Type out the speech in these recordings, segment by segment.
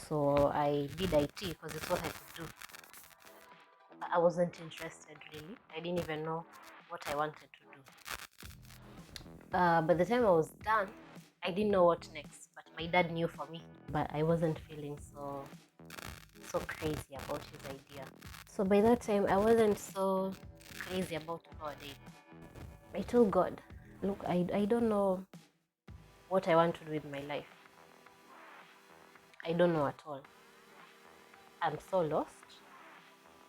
so I did IT because it's what I could do. I wasn't interested really. I didn't even know what I wanted to do. By the time I was done, I didn't know what next, but my dad knew for me. But I wasn't feeling so crazy about his idea. So by that time, I wasn't so crazy about God. I told God, look, I don't know what I want to do with my life. I don't know at all. I'm so lost.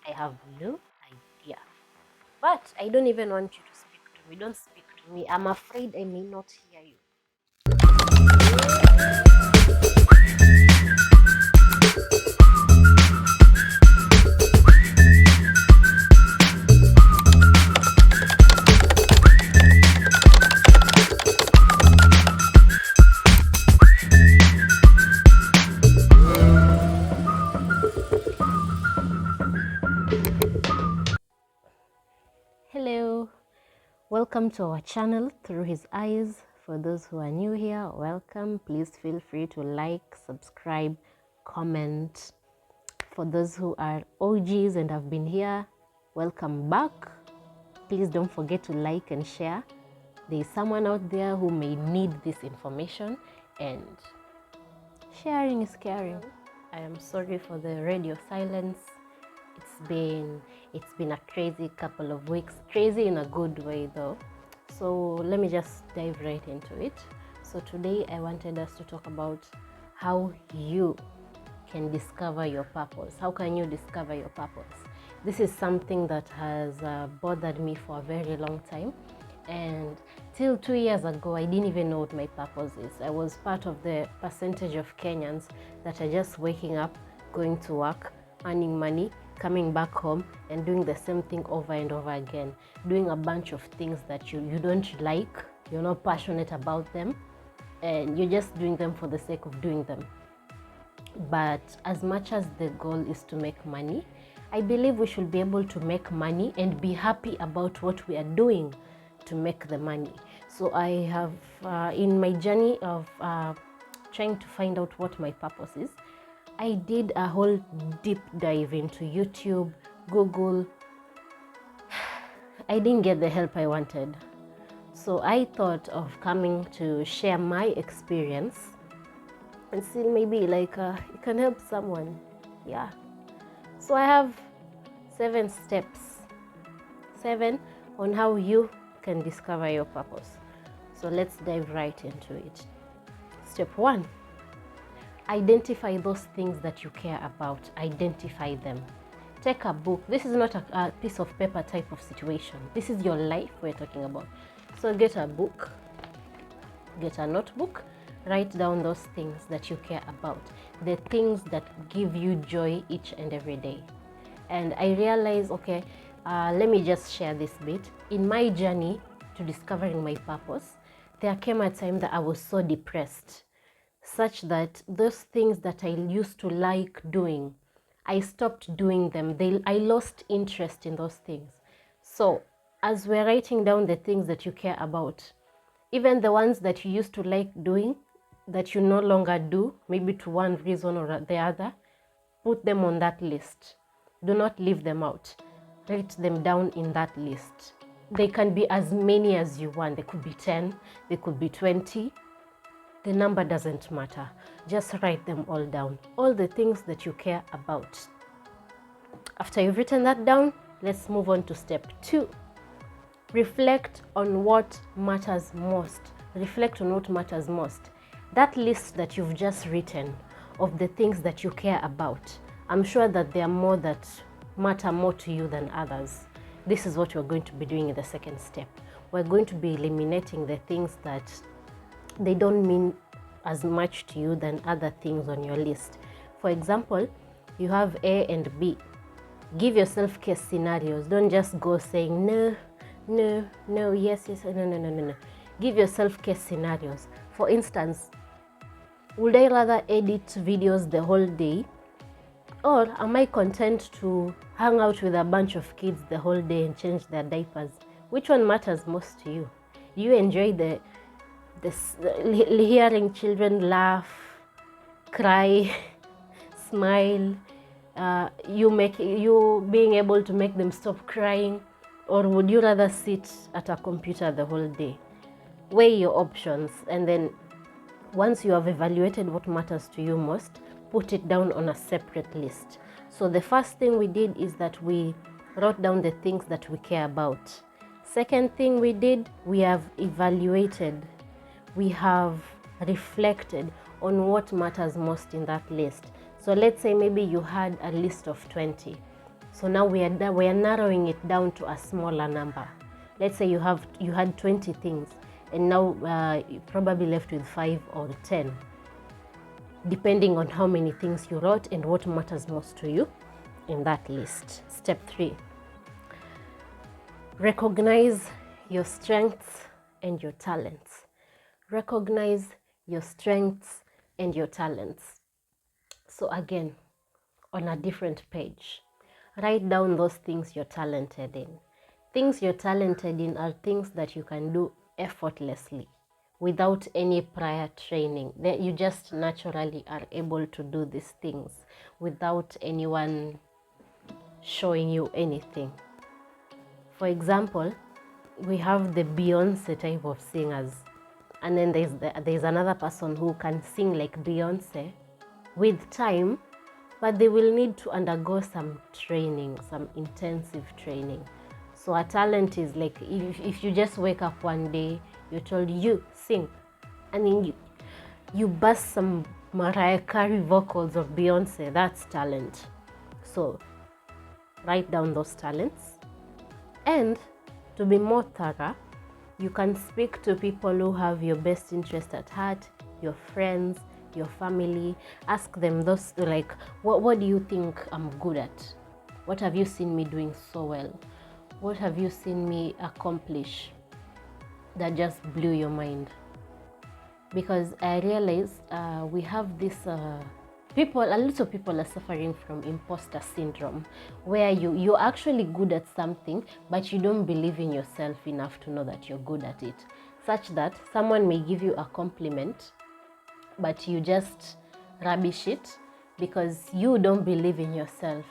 I have no idea. But I don't even want you to speak to me. Don't speak to me. I'm afraid I may not hear you. Hello. Welcome to our channel, Through His Eyes. For those who are new here, welcome. Please feel free to like, subscribe, comment. For those who are OGs and have been here, welcome back. Please don't forget to like and share. There is someone out there who may need this information, and sharing is caring. I am sorry for the radio silence. It's been a crazy couple of weeks. Crazy in a good way though. So let me just dive right into it. So today I wanted us to talk about how you can discover your purpose. How can you discover your purpose? This is something that has bothered me for a very long time. And till 2 years ago, I didn't even know what my purpose is. I was part of the percentage of Kenyans that are just waking up, going to work, earning money, coming back home and doing the same thing over and over again, doing a bunch of things that you don't like, you're not passionate about them, and you're just doing them for the sake of doing them. But as much as the goal is to make money, I believe we should be able to make money and be happy about what we are doing to make the money. So I have, in my journey of trying to find out what my purpose is, I did a whole deep dive into YouTube, Google. I didn't get the help I wanted. So I thought of coming to share my experience and see maybe like it can help someone. Yeah. So I have 7 steps. 7 on how you can discover your purpose. So let's dive right into it. Step 1. Identify those things that you care about. Identify them. Take a book. This is not a piece of paper type of situation. This is your life we're talking about. So get a book, get a notebook, write down those things that you care about, the things that give you joy each and every day. And I realized, okay, let me just share this bit. In my journey to discovering my purpose, there came a time that I was so depressed, such that those things that I used to like doing, I stopped doing them. I lost interest in those things. So as we're writing down the things that you care about, even the ones that you used to like doing, that you no longer do, maybe to one reason or the other, put them on that list. Do not leave them out. Write them down in that list. They can be as many as you want. They could be 10, they could be 20. The number doesn't matter. Just write them all down. All the things that you care about. After you've written that down, let's move on to step 2. Reflect on what matters most. Reflect on what matters most. That list that you've just written of the things that you care about, I'm sure that there are more that matter more to you than others. This is what we're going to be doing in the second step. We're going to be eliminating the things that they don't mean as much to you than other things on your list. For example, you have A and B. Give yourself case scenarios. Don't just go saying no, no, no, yes, yes, no, no, no, no, no. Give yourself case scenarios. For instance, would I rather edit videos the whole day, or am I content to hang out with a bunch of kids the whole day and change their diapers? Which one matters most to you? Do you enjoy hearing children laugh, cry, smile, you being able to make them stop crying, or would you rather sit at a computer the whole day? Weigh your options, and then once you have evaluated what matters to you most, put it down on a separate list. So the first thing we did is that we wrote down the things that we care about. Second thing we did, we have evaluated, we have reflected on what matters most in that list. So let's say maybe you had a list of 20. So now we are narrowing it down to a smaller number. Let's say you had 20 things, and now you're probably left with 5 or 10, depending on how many things you wrote and what matters most to you in that list. Step 3, recognize your strengths and your talents. Recognize your strengths and your talents. So again, on a different page, write down those things you're talented in. Things you're talented in are things that you can do effortlessly without any prior training. That you just naturally are able to do these things without anyone showing you anything. For example, we have the Beyonce type of singers, and then there's another person who can sing like Beyonce with time, but they will need to undergo some training, some intensive training. So a talent is like if you just wake up one day, you're told you sing, and then you bust some Mariah Carey vocals of Beyonce, that's talent. So write down those talents. And to be more thorough, you can speak to people who have your best interest at heart, your friends, your family. Ask them those, like, what do you think I'm good at? What have you seen me doing so well? What have you seen me accomplish that just blew your mind? Because I realize we have this a lot of people are suffering from imposter syndrome, where you're actually good at something, but you don't believe in yourself enough to know that you're good at it, such that someone may give you a compliment, but you just rubbish it because you don't believe in yourself.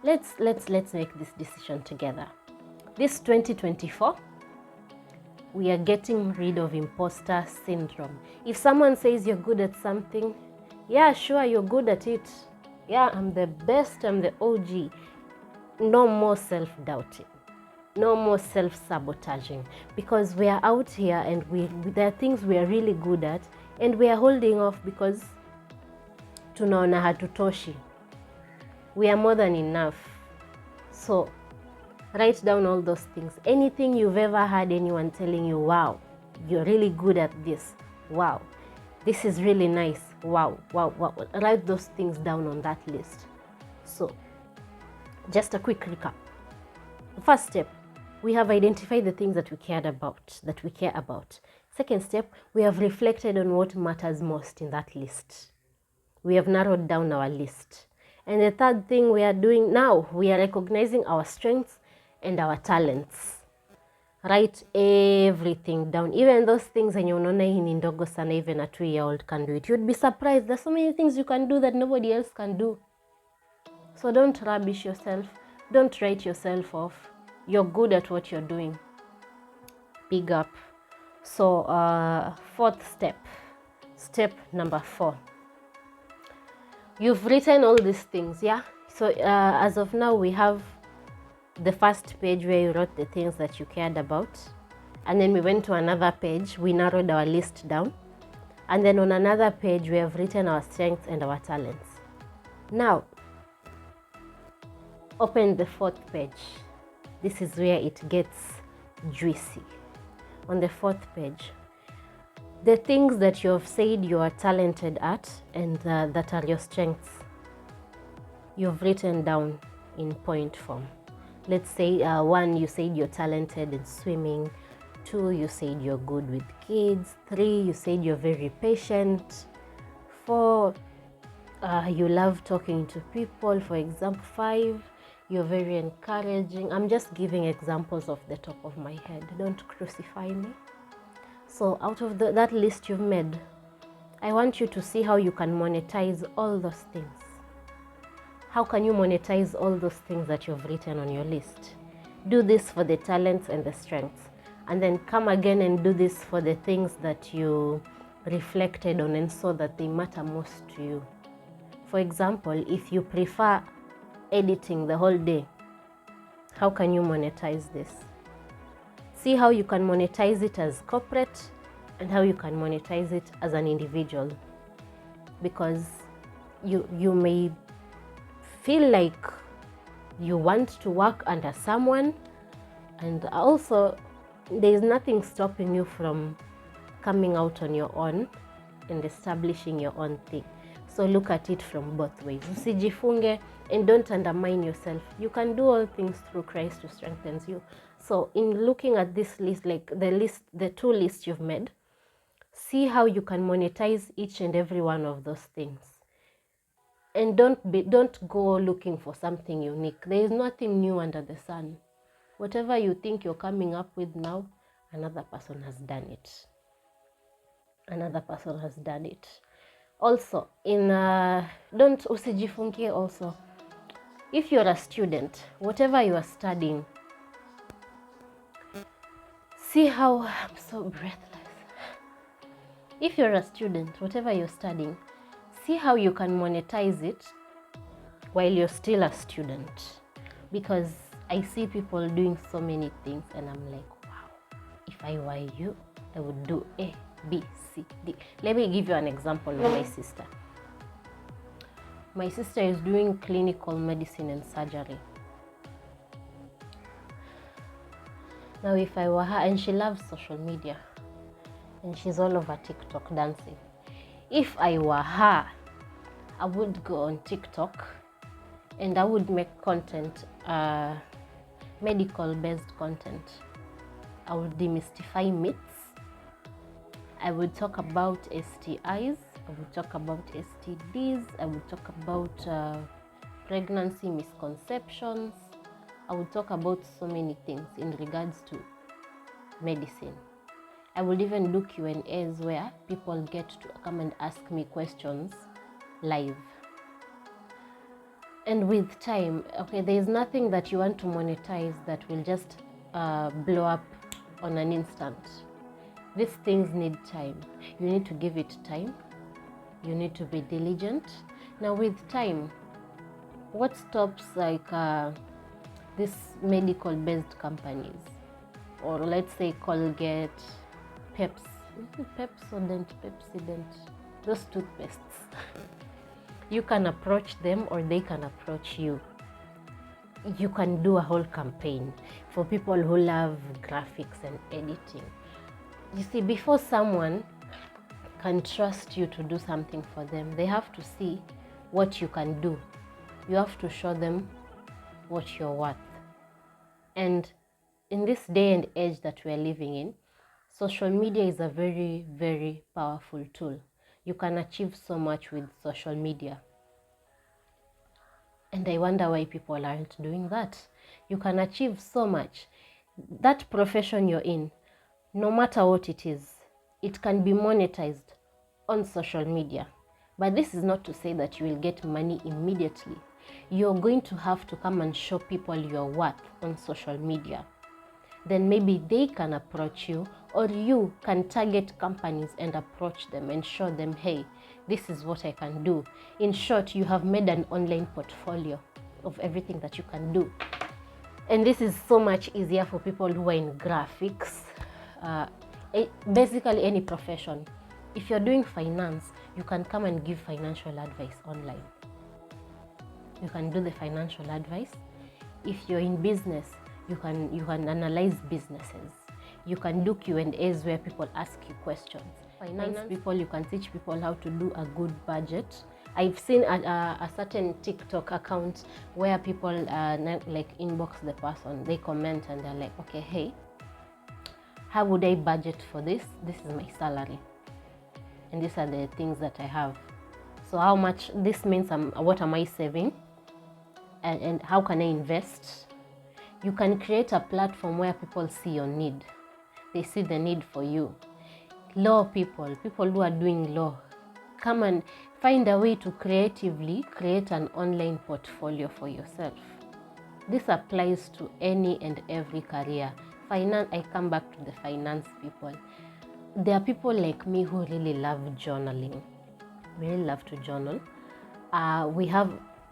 Let's make this decision together. This 2024, we are getting rid of imposter syndrome. If someone says you're good at something, yeah, sure, you're good at it. Yeah, I'm the best, I'm the OG. No more self-doubting. No more self-sabotaging. Because we are out here and there are things we are really good at, and we are holding off because tunaona hatutoshi. We are more than enough. So write down all those things. Anything you've ever had anyone telling you, wow, you're really good at this. Wow, this is really nice. Wow, wow, wow. Write those things down on that list. So just a quick recap. The first step, we have identified the things that we care about. Second step, we have reflected on what matters most in that list. We have narrowed down our list. And the third thing we are doing now, we are recognizing our strengths and our talents. Write everything down, even those things and unaona hii ni ndogo sana, even a 2-year-old can do it. You'd be surprised. There's so many things you can do that nobody else can do. So don't rubbish yourself. Don't write yourself off. You're good at what you're doing. Big up. So fourth step number 4. You've written all these things, yeah? So as of now, we have the first page where you wrote the things that you cared about, and then we went to another page, we narrowed our list down, and then on another page we have written our strengths and our talents. Now open the 4th page. This is where it gets juicy. On the 4th page, the things that you have said you are talented at and that are your strengths, you've written down in point form. Let's say 1, you said you're talented in swimming. 2, you said you're good with kids. 3, you said you're very patient. 4, you love talking to people. For example, 5, you're very encouraging. I'm just giving examples off the top of my head. Don't crucify me. So out of that list you've made, I want you to see how you can monetize all those things. How can you monetize all those things that you've written on your list? Do this for the talents and the strengths, and then come again and do this for the things that you reflected on and saw that they matter most to you. For example, if you prefer editing the whole day, how can you monetize this? See how you can monetize it as corporate and how you can monetize it as an individual. Because you may feel like you want to work under someone, and also there is nothing stopping you from coming out on your own and establishing your own thing. So look at it from both ways. Usijifunge and don't undermine yourself. You can do all things through Christ who strengthens you. So in looking at this list, like the two lists you've made, see how you can monetize each and every one of those things. And don't go looking for something unique. There is nothing new under the sun. Whatever you think you're coming up with now, another person has done it. Another person has done it. Also, don't usijifungie also. If you're a student, whatever you are studying, see how, I'm so breathless. If you're a student, whatever you're studying, see how you can monetize it while you're still a student. Because I see people doing so many things and I'm like, wow, if I were you, I would do A, B, C, D. Let me give you an example of my sister. My sister is doing clinical medicine and surgery. Now if I were her, and she loves social media, and she's all over TikTok dancing. If I were her, I would go on TikTok and I would make content, medical based content. I would demystify myths. I would talk about STIs. I would talk about STDs. I would talk about pregnancy misconceptions. I would talk about so many things in regards to medicine. I would even do Q&As where people get to come and ask me questions live. And with time, okay, there is nothing that you want to monetize that will just blow up on an instant. These things need time. You need to give it time. You need to be diligent. Now with time, what stops like these medical based companies, or let's say Colgate, Pepsodent, those toothpastes. You can approach them or they can approach you. You can do a whole campaign for people who love graphics and editing. You see, before someone can trust you to do something for them, they have to see what you can do. You have to show them what you're worth. And in this day and age that we're living in, social media is a very, very powerful tool. You can achieve so much with social media. And I wonder why people aren't doing that. You can achieve so much. That profession you're in, no matter what it is, it can be monetized on social media. But this is not to say that you will get money immediately. You're going to have to come and show people your worth on social media. Then maybe they can approach you, or you can target companies and approach them and show them, hey, this is what I can do. In short, you have made an online portfolio of everything that you can do. And this is so much easier for people who are in graphics, basically any profession. If you're doing finance, you can come and give financial advice online. You can do the financial advice. If you're in business, you can analyze businesses. You can do Q&As where people ask you questions. Finance people, you can teach people how to do a good budget. I've seen a certain TikTok account where people like inbox the person, they comment and they're like, okay, hey, how would I budget for this? This is my salary. And these are the things that I have. So how much, this means what am I saving? And how can I invest? You can create a platform where people see your need. They see the need for you. Law people who are doing law, Come and find a way to creatively create an online portfolio for yourself. This applies to any and every career. I come back to the finance people. There are people like me who really love journaling. We really love to journal.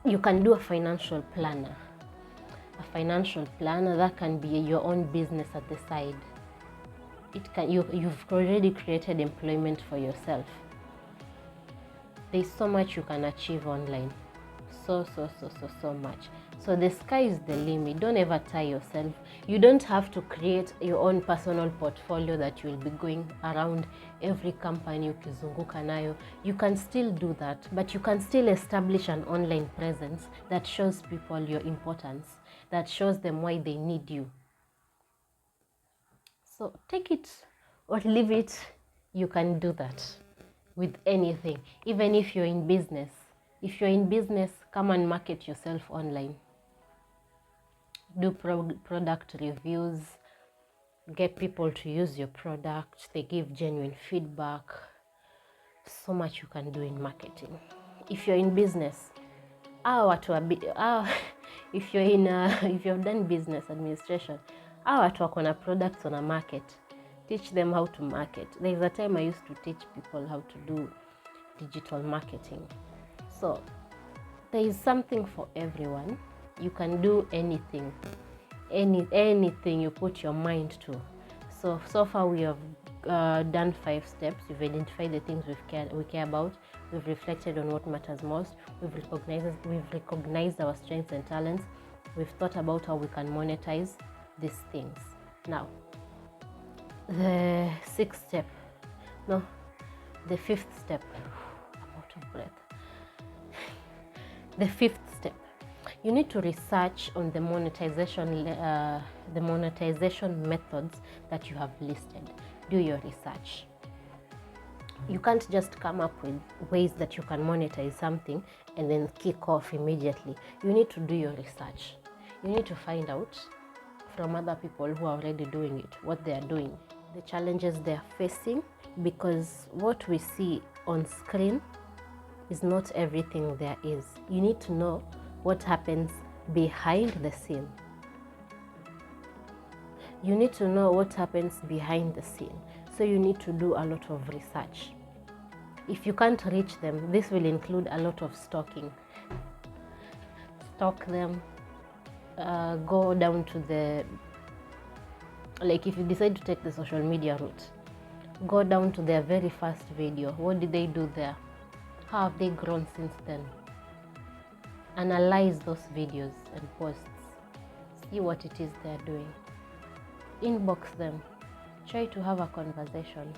You can do a financial planner. A financial planner that can be your own business at the side. You've already created employment for yourself. There's so much you can achieve online. So much. So the sky is the limit. Don't ever tie yourself. You don't have to create your own personal portfolio that you will be going around every company ukizunguka nayo. You can still do that, but you can still establish an online presence that shows people your importance, that shows them why they need you. So take it or leave it. You can do that with anything, even if you're in business. If you're in business, come and market yourself online. Do product reviews, get people to use your product. They give genuine feedback. So much you can do in marketing. If you're in business, if you've done business administration, watu wako na products on a market, teach them how to market. There's a time I used to teach people how to do digital marketing. So there is something for everyone. You can do anything, anything you put your mind to. So far we have done 5 steps. We've identified the things we care about. We've reflected on what matters most. We've recognized our strengths and talents. We've thought about how we can monetize these things. Now, the 5th step. I'm out of breath. The 5th step. You need to research on the monetization methods that you have listed. Do your research. You can't just come up with ways that you can monetize something and then kick off immediately. You need to do your research. You need to find out from other people who are already doing it, what they are doing, the challenges they are facing, because what we see on screen is not everything there is. You need to know what happens behind the scene. You need to know what happens behind the scene. So you need to do a lot of research. If you can't reach them, this will include a lot of stalking. Stalk them. Go down to if you decide to take the social media route, go down to their very first video. What did they do there? How have they grown since then? Analyze those videos and posts. See what it is they're doing. Inbox them. Try to have a conversation.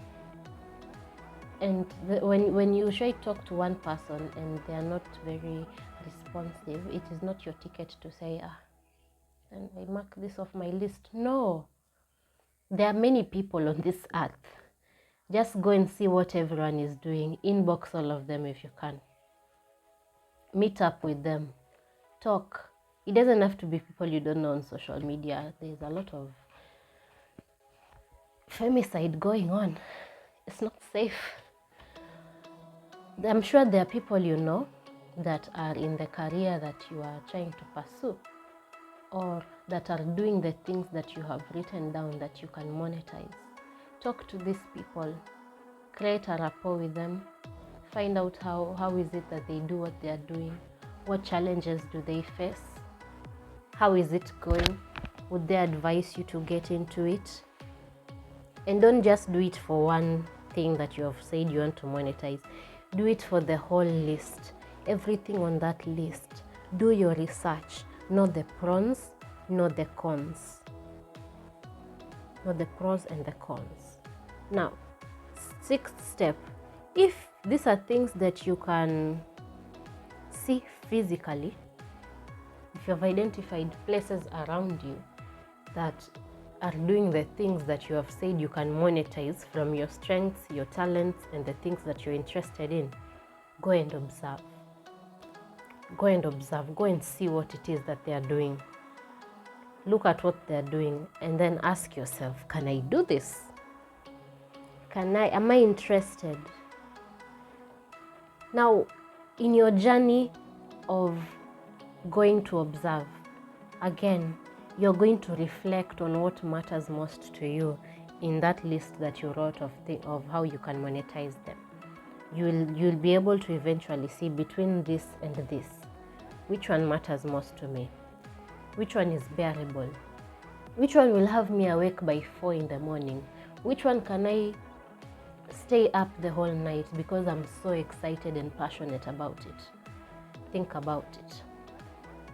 And when you try to talk to one person and they are not very responsive, it is not your ticket to say, and I mark this off my list. No. There are many people on this earth. Just go and see what everyone is doing. Inbox all of them if you can. Meet up with them. Talk. It doesn't have to be people you don't know on social media. There's a lot of femicide going on. It's not safe. I'm sure there are people you know that are in the career that you are trying to pursue, or that are doing the things that you have written down that you can monetize. Talk to these people. Create a rapport with them. Find out how is it that they do what they are doing. What challenges do they face? How is it going? Would they advise you to get into it? And don't just do it for one thing that you have said you want to monetize. Do it for the whole list. Everything on that list. Do your research. Not the pros, not the cons. Not the pros and the cons. Now, 6th step. If these are things that you can see physically, if you've identified places around you that are doing the things that you have said you can monetize from your strengths, your talents, and the things that you're interested in, go and observe. Go and observe. Go and see what it is that they are doing. Look at what they're doing and then ask yourself, can I do this? Am I interested? Now, in your journey of going to observe, again, you're going to reflect on what matters most to you in that list that you wrote of how you can monetize them. You'll be able to eventually see between this and this, which one matters most to me, which one is bearable, which one will have me awake by 4 in the morning, which one can I stay up the whole night because I'm so excited and passionate about it. Think about it.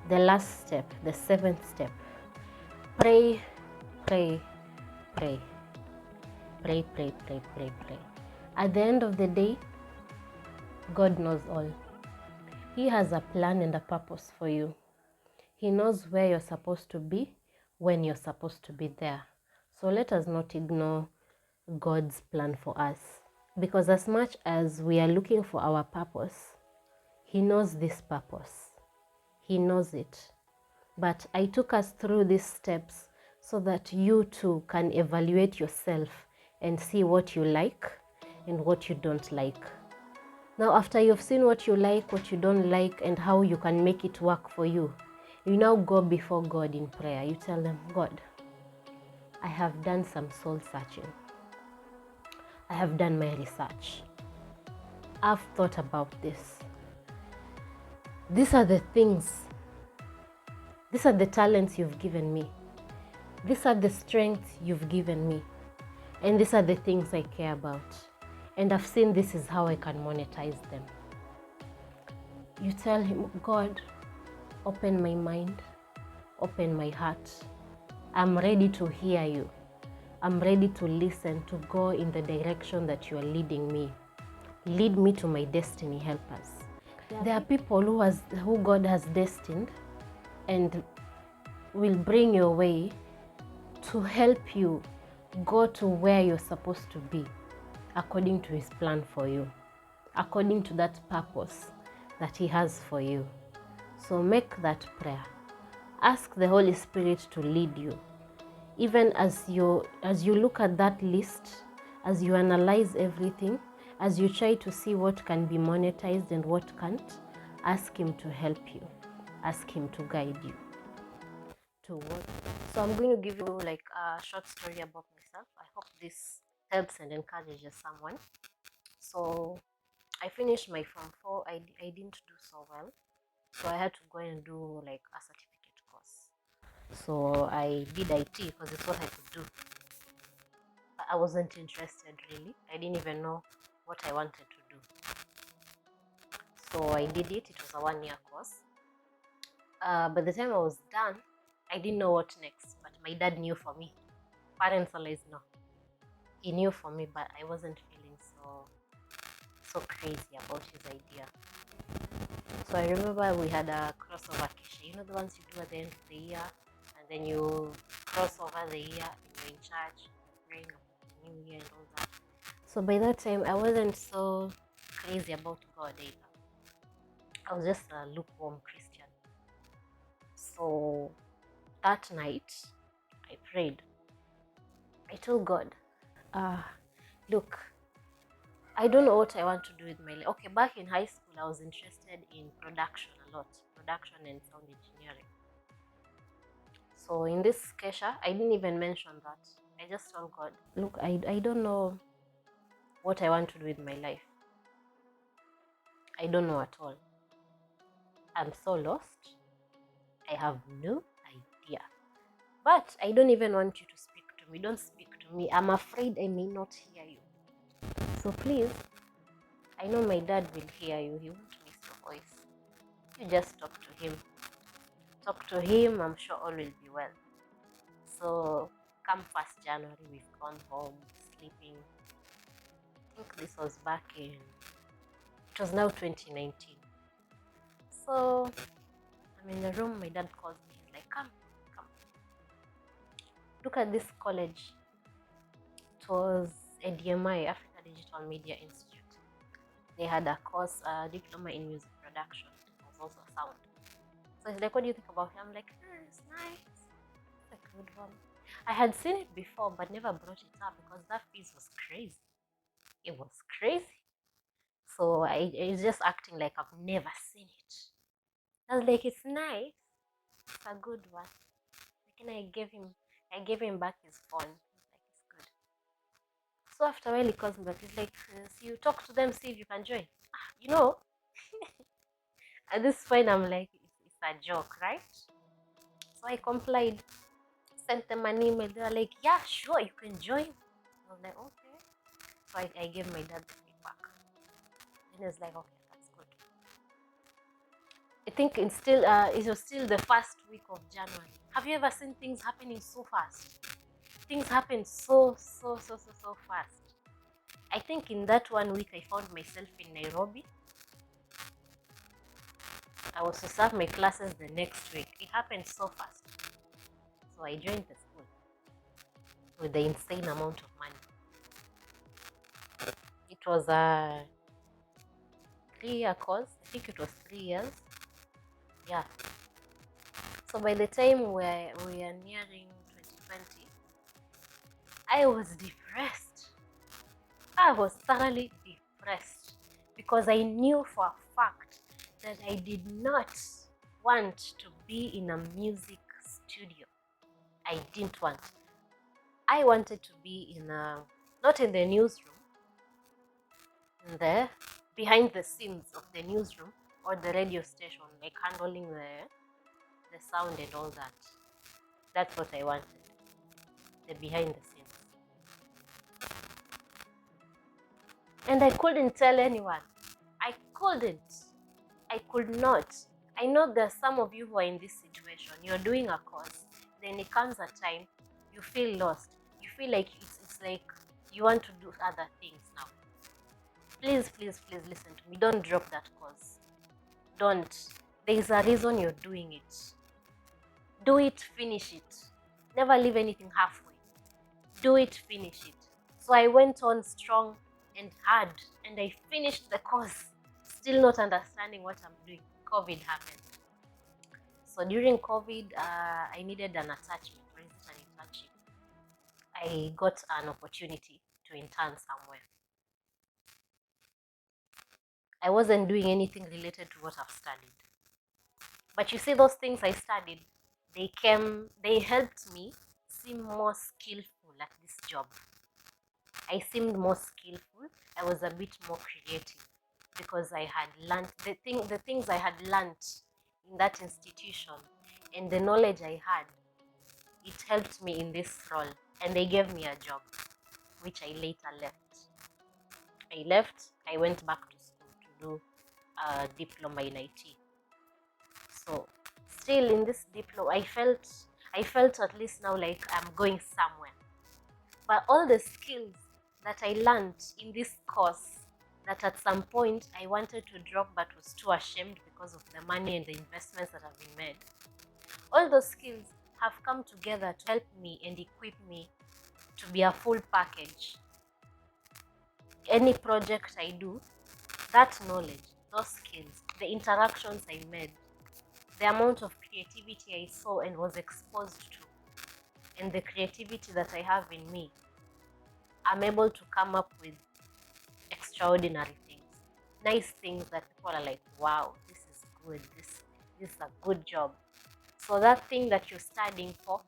The last step, the 7th step, pray, pray, pray. Pray, pray, pray, pray, pray. At the end of the day, God knows all. He has a plan and a purpose for you. He knows where you're supposed to be, when you're supposed to be there. So let us not ignore God's plan for us. Because as much as we are looking for our purpose, He knows this purpose. He knows it. But I took us through these steps so that you too can evaluate yourself and see what you like and what you don't like. Now, after you've seen what you like, what you don't like, and how you can make it work for you, you now go before God in prayer. You tell them, God, I have done some soul searching. I have done my research. I've thought about this. These are the things. These are the talents you've given me. These are the strengths you've given me. And these are the things I care about. And I've seen this is how I can monetize them. You tell Him, God, open my mind, open my heart. I'm ready to hear you. I'm ready to listen, to go in the direction that you are leading me. Lead me to my destiny helpers. There are people who God has destined and will bring your way to help you go to where you're supposed to be according to His plan for you, according to that purpose that He has for you. So make that prayer. Ask the Holy Spirit to lead you. Even as you look at that list, as you analyze everything, as you try to see what can be monetized and what can't, ask Him to help you. Ask Him to guide you to what. So I'm going to give you like a short story about myself. I hope this helps and encourages someone. So I finished my Form 4. I didn't do so well. So I had to go and do like a certificate course. So I did IT because it's what I could do. I wasn't interested really. I didn't even know what I wanted to do. So I did it. It was a 1-year course. By the time I was done, I didn't know what next. But my dad knew for me. Parents always know. He knew for me, but I wasn't feeling so crazy about his idea. So I remember we had a crossover kesha. You know the ones you do at the end of the year, and then you cross over the year and you're in church, praying about the new year and all that. So by that time, I wasn't so crazy about God either. I was just a lukewarm Christian. So that night, I prayed. I told God, look, I don't know what I want to do with my life. Okay, back in high school, I was interested in production a lot, production and sound engineering. So in this kesha, I didn't even mention that. I just told God, look, I don't know what I want to do with my life. I don't know at all. I'm so lost. I have no idea. But I don't even want you to speak to me. Don't speak to me. I'm afraid I may not hear you. So please, I know my dad will hear you. He won't miss your voice. You just talk to him. Talk to him. I'm sure all will be well. So come 1st January, we've gone home, sleeping. I think this was back in, it was now 2019. So I'm in the room, my dad calls me, he's like, come. Look at this college. It was ADMI, Africa Digital Media Institute. They had a course, a diploma in music production. It was also sound. So he's like, what do you think about it? I'm like, it's nice. It's a good one. I had seen it before, but never brought it up because that fees was crazy. It was crazy. So I was just acting like I've never seen it. I was like, it's nice, it's a good one. Then I gave him back his phone. He's like, it's good. So after a while, he calls me back. He's like, so you talk to them, see if you can join. You know, at this point, I'm like, it's a joke, right? So I complied, sent them an email. They were like, yeah, sure, you can join. I was like, okay. So I gave my dad the feedback. And he was like, okay, that's good. I think it was still the first week of January. Have you ever seen things happening so fast? Things happen so fast. I think in that 1 week I found myself in Nairobi. I was to start my classes the next week. It happened so fast. So I joined the school with the insane amount of money. It was a 3-year course. I think it was 3 years. Yeah. So by the time we are nearing 2020, I was depressed. I was thoroughly depressed because I knew for a fact that I did not want to be in a music studio. I didn't want. I wanted to be not in the newsroom, in the behind the scenes of the newsroom or the radio station, like handling the sound and all that. That's what I wanted, the behind the scenes. And I couldn't tell anyone. I couldn't. I could not. I know there's some of you who are in this situation. You're doing a course, then it comes a time you feel lost. You feel like it's like you want to do other things now. Please listen to me. Don't drop that course. Don't. There's a reason you're doing it. Do it, finish it. Never leave anything halfway. Do it, finish it. So I went on strong and hard, and I finished the course, still not understanding what I'm doing. COVID happened. So during COVID, I needed an attachment. Or is it an internship? I got an opportunity to intern somewhere. I wasn't doing anything related to what I've studied. But you see, those things I studied, they helped me seem more skillful at this job. I seemed more skillful. I was a bit more creative because I had learned the things I had learned in that institution and the knowledge I had. It helped me in this role, and they gave me a job, which I later left. I went back to school to do a diploma in IT. So still in this diploma, I felt at least now like I'm going somewhere. But all the skills that I learned in this course, that at some point I wanted to drop but was too ashamed because of the money and the investments that have been made, all those skills have come together to help me and equip me to be a full package. Any project I do, that knowledge, those skills, the interactions I made, the amount of creativity I saw and was exposed to, and the creativity that I have in me, I'm able to come up with extraordinary things, nice things that people are like, wow, this is good, this is a good job. So that thing that you're studying for,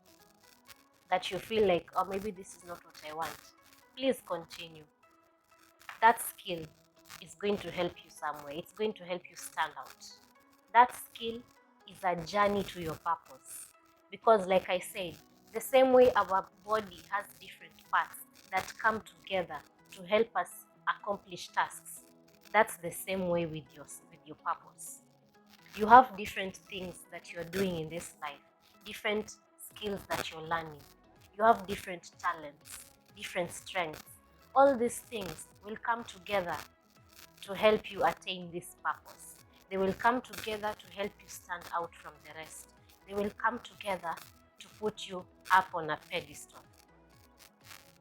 that you feel like, oh, maybe this is not what I want, please continue. That skill is going to help you somewhere. It's going to help you stand out. That skill is a journey to your purpose. Because like I said, the same way our body has different parts that come together to help us accomplish tasks, that's the same way with your purpose. You have different things that you're doing in this life, different skills that you're learning. You have different talents, different strengths. All these things will come together to help you attain this purpose. They will come together to help you stand out from the rest. They will come together to put you up on a pedestal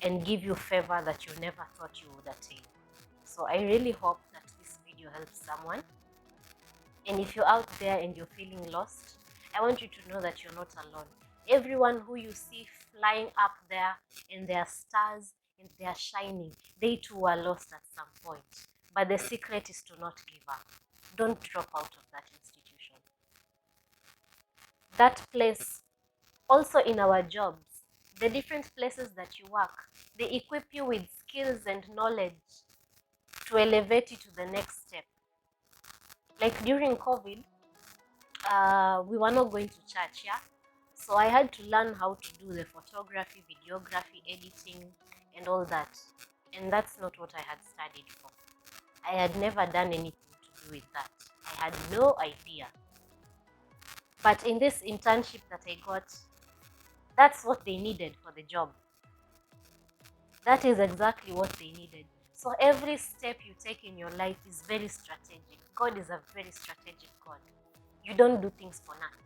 and give you favor that you never thought you would attain. So I really hope that this video helps someone. And if you're out there and you're feeling lost, I want you to know that you're not alone. Everyone who you see flying up there in their stars and they're shining, they too were lost at some point. But the secret is to not give up. Don't drop out of that institution. That place, also in our jobs, the different places that you work, they equip you with skills and knowledge to elevate you to the next step. Like during COVID, we were not going to church, yeah? So I had to learn how to do the photography, videography, editing, and all that. And that's not what I had studied for. I had never done anything to do with that. I had no idea. But in this internship that I got, that's what they needed for the job. That is exactly what they needed. So every step you take in your life is very strategic. God is a very strategic God. You don't do things for nothing.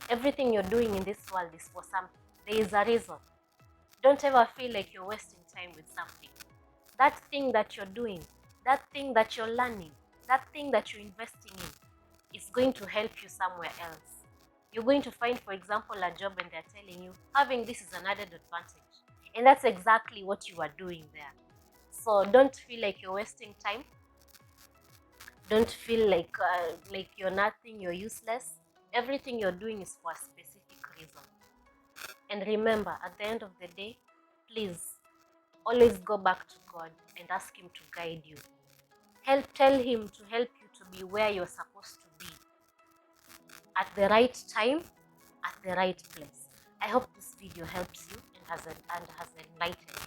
Everything you're doing in this world is for something. There is a reason. Don't ever feel like you're wasting time with something. That thing that you're doing, that thing that you're learning, that thing that you're investing in is going to help you somewhere else. You're going to find, for example, a job and they're telling you having this is an added advantage. And that's exactly what you are doing there. So don't feel like you're wasting time. Don't feel like you're nothing, you're useless. Everything you're doing is for a specific reason. And remember, at the end of the day, please always go back to God and ask Him to guide you. Tell Him to help you to be where you're supposed to be at the right time, at the right place. I hope this video helps you and has enlightened you.